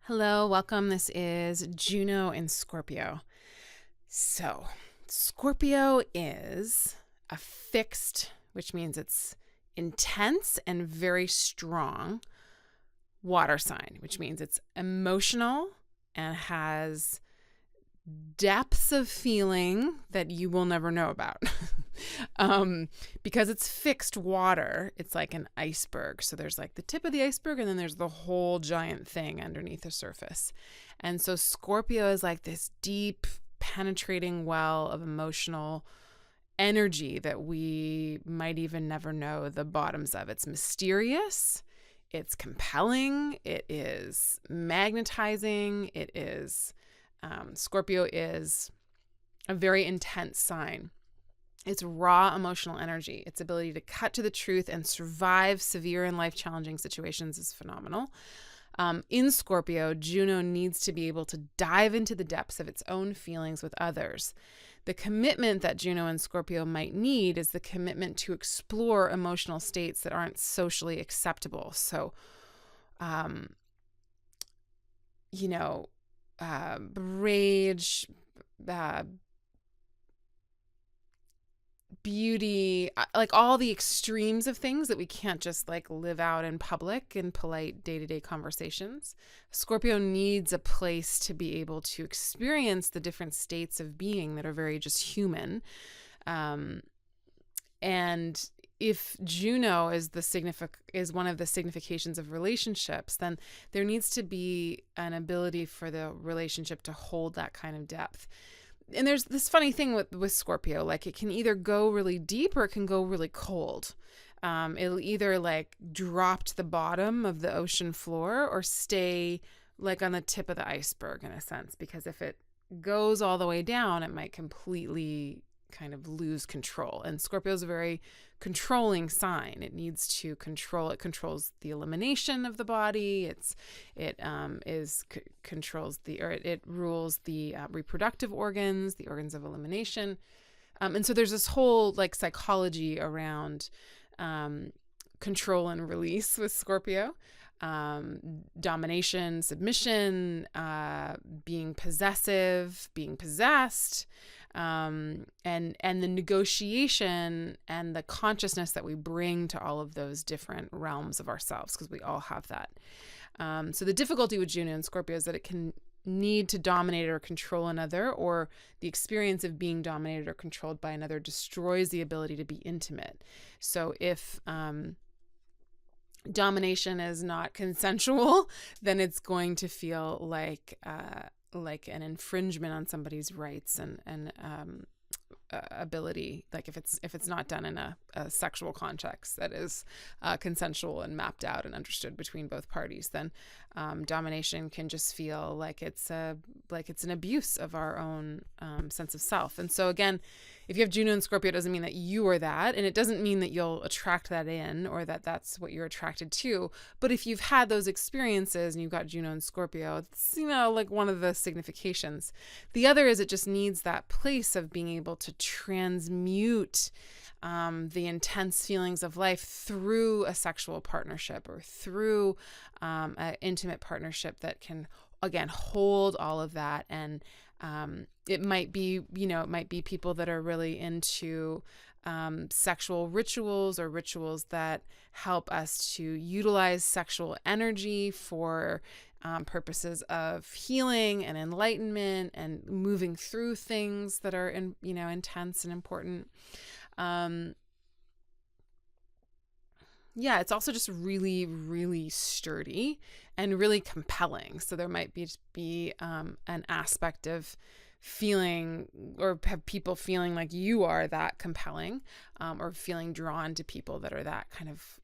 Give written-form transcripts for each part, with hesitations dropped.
Hello, welcome. This is Juno in Scorpio. So, Scorpio is a fixed, which means it's intense and very strong water sign, which means it's emotional and has depths of feeling that you will never know about. Because it's fixed water, it's like an iceberg. So there's like the tip of the iceberg and then there's the whole giant thing underneath the surface. And so Scorpio is like this deep, penetrating well of emotional energy that we might even never know the bottoms of. It's mysterious, it's compelling, it is magnetizing, Scorpio is a very intense sign. It's raw emotional energy. Its ability to cut to the truth and survive severe and life-challenging situations is phenomenal. In Scorpio, Juno needs to be able to dive into the depths of its own feelings with others. The commitment that Juno and Scorpio might need is the commitment to explore emotional states that aren't socially acceptable. So, rage, beauty, like all the extremes of things that we can't just like live out in public in polite day-to-day conversations. Scorpio needs a place to be able to experience the different states of being that are very just human. And if Juno is one of the significations of relationships, then there needs to be an ability for the relationship to hold that kind of depth. And there's this funny thing with Scorpio, like it can either go really deep or it can go really cold. It'll either like drop to the bottom of the ocean floor or stay like on the tip of the iceberg in a sense, because if it goes all the way down, it might completely kind of lose control. And Scorpio is a very controlling sign. It needs to control. It controls the elimination of the body. It rules the reproductive organs, the organs of elimination. And so there's this whole like psychology around control and release with Scorpio. Domination, submission, being possessive, being possessed, and the negotiation and the consciousness that we bring to all of those different realms of ourselves, because we all have that. So the difficulty with Juno and Scorpio is that it can need to dominate or control another, or the experience of being dominated or controlled by another destroys the ability to be intimate. So if domination is not consensual, then it's going to feel like an infringement on somebody's rights and ability. Like if it's not done in a sexual context that is consensual and mapped out and understood between both parties, then domination can just feel like it's an abuse of our own sense of self. And so again, if you have Juno and Scorpio, it doesn't mean that you are that, and it doesn't mean that you'll attract that in or that that's what you're attracted to. But if you've had those experiences and you've got Juno and Scorpio, it's, like one of the significations. The other is it just needs that place of being able to transmute the intense feelings of life through a sexual partnership or through an intimate partnership that can, again, hold all of that. And it might be people that are really into sexual rituals or rituals that help us to utilize sexual energy for purposes of healing and enlightenment and moving through things that are intense and important. It's also just really, really sturdy and really compelling. So there might be an aspect of feeling, or have people feeling like you are that compelling, or feeling drawn to people that are that kind of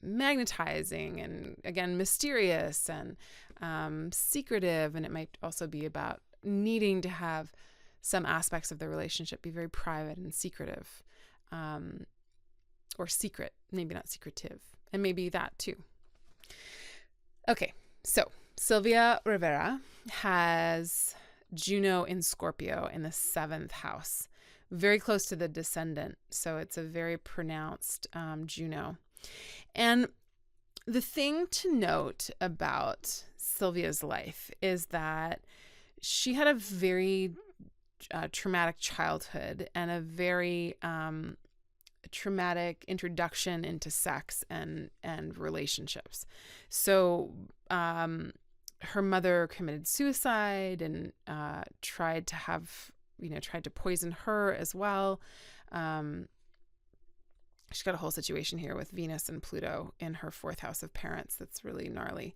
magnetizing and, again, mysterious and secretive. And it might also be about needing to have some aspects of the relationship be very private and secretive, or secret, maybe not secretive, and maybe that too. Okay, so Sylvia Rivera has Juno in Scorpio in the 7th house, very close to the descendant. So it's a very pronounced Juno. And The thing to note about Sylvia's life is that she had a very traumatic childhood and a very traumatic introduction into sex and relationships. So her mother committed suicide and tried to poison her as well. She's got a whole situation here with Venus and Pluto in her fourth house of parents that's really gnarly.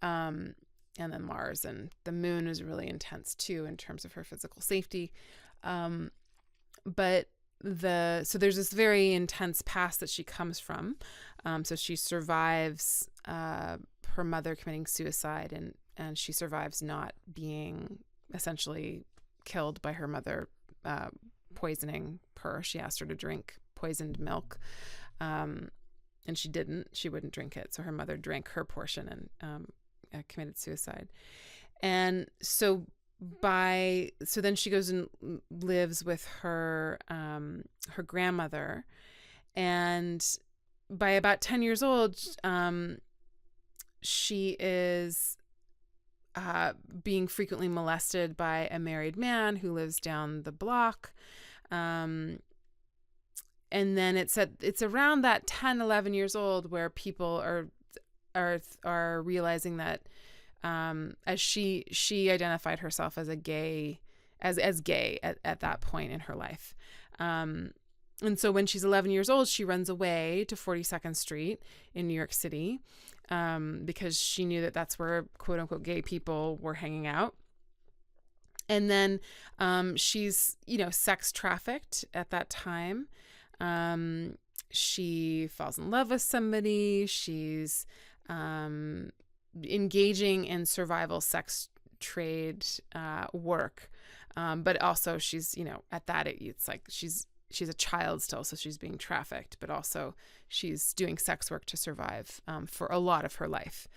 And then Mars and the moon is really intense too in terms of her physical safety. But so there's this very intense past that she comes from. So she survives her mother committing suicide, and she survives not being essentially killed by her mother poisoning her. She asked her to drink poisoned milk, and she didn't. She wouldn't drink it. So her mother drank her portion and committed suicide. And so then she goes and lives with her grandmother, and by about 10 years old, she is being frequently molested by a married man who lives down the block. And then it's around that 10, 11 years old where people are realizing that as she identified herself as gay at that point in her life. And so when she's 11 years old, she runs away to 42nd Street in New York City because she knew that that's where quote unquote gay people were hanging out. And then she's, sex trafficked at that time. She falls in love with somebody. She's engaging in survival sex trade work. But also she's, at that, it's like she's a child still, so she's being trafficked, but also she's doing sex work to survive for a lot of her life.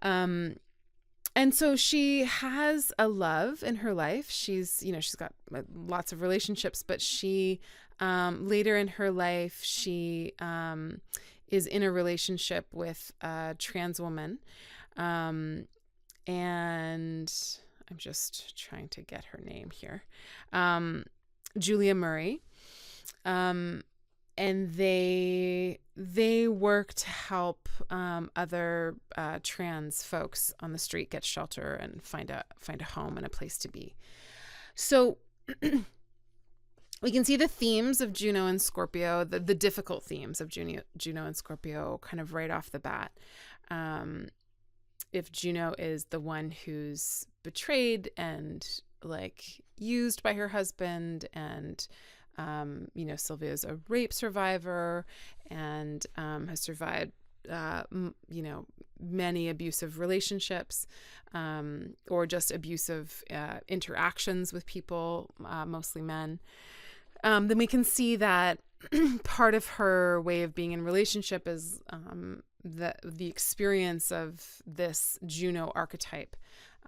And so she has a love in her life. She's got lots of relationships, but she later in her life, she is in a relationship with a trans woman. And I'm just trying to get her name here. Julia Murray. And they work to help other trans folks on the street get shelter and find a home and a place to be. So we can see the themes of Juno and Scorpio, the difficult themes of Juno and Scorpio kind of right off the bat. If Juno is the one who's betrayed and used by her husband, and Sylvia's a rape survivor and has survived many abusive relationships or just abusive interactions with people, mostly men. Then we can see that part of her way of being in relationship is the experience of this Juno archetype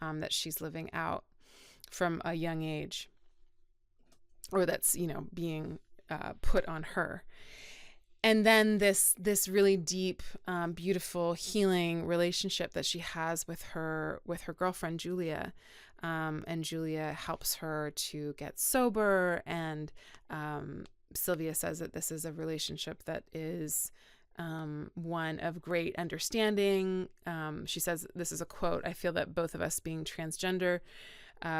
that she's living out from a young age, or that's being put on her. And then this really deep, beautiful, healing relationship that she has with her girlfriend Julia, and Julia helps her to get sober. And Sylvia says that this is a relationship that is one of great understanding. She says, this is a quote, "I feel that both of us being transgender,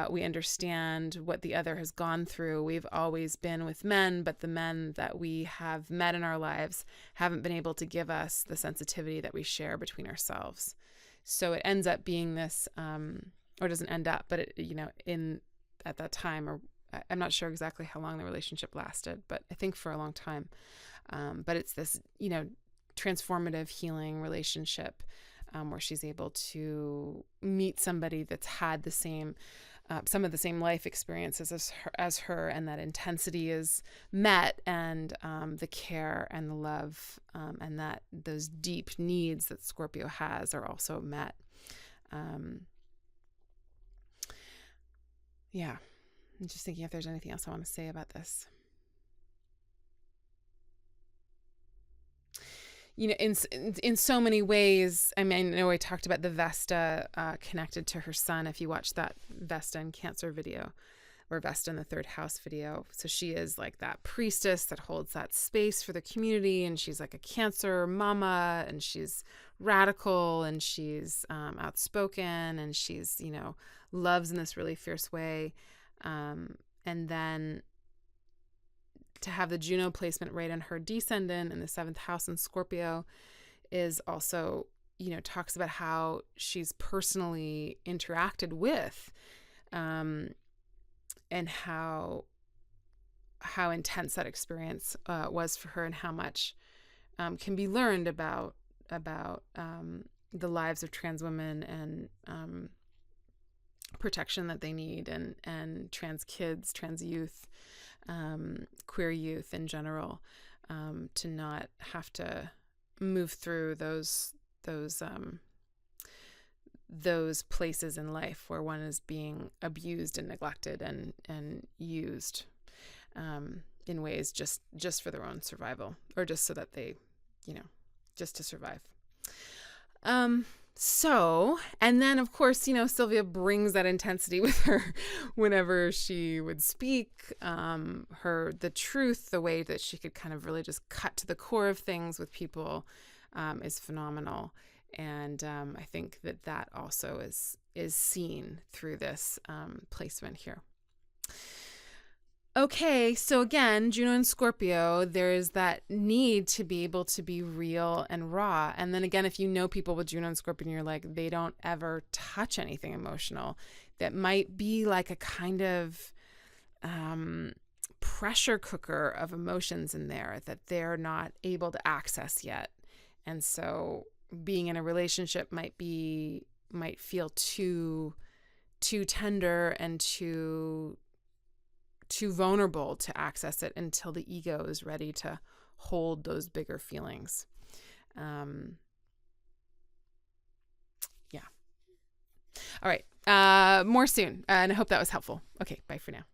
we understand what the other has gone through. We've always been with men, but the men that we have met in our lives haven't been able to give us the sensitivity that we share between ourselves." So it ends up being this, or doesn't end up, but it, at that time, or I'm not sure exactly how long the relationship lasted, but I think for a long time. But it's this, transformative healing relationship where she's able to meet somebody that's had the same, some of the same life experiences as her, and that intensity is met, and the care and the love and that those deep needs that Scorpio has are also met. Yeah, I'm just thinking if there's anything else I want to say about this. in so many ways. I mean, I know I talked about the Vesta connected to her son. If you watch that Vesta in Cancer video, or Vesta in the third house video. So she is like that priestess that holds that space for the community. And she's like a Cancer mama, and she's radical, and she's outspoken, and she's, loves in this really fierce way. And then to have the Juno placement right in her descendant in the 7th house in Scorpio is also, talks about how she's personally interacted with, and how intense that experience was for her, and how much can be learned about the lives of trans women, and protection that they need, and trans kids, trans youth, queer youth in general, to not have to move through those places in life where one is being abused and neglected and used in ways just for their own survival, or just so that they, just to survive. So, and then of course, Sylvia brings that intensity with her whenever she would speak, the truth, the way that she could kind of really just cut to the core of things with people, is phenomenal. And I think that also is seen through this placement here. Okay, so again, Juno and Scorpio, there is that need to be able to be real and raw. And then again, if you know people with Juno and Scorpio and you're like, they don't ever touch anything emotional, that might be like a kind of pressure cooker of emotions in there that they're not able to access yet. And so being in a relationship might feel too tender and too vulnerable to access it until the ego is ready to hold those bigger feelings. Yeah. All right. More soon. And I hope that was helpful. Okay. Bye for now.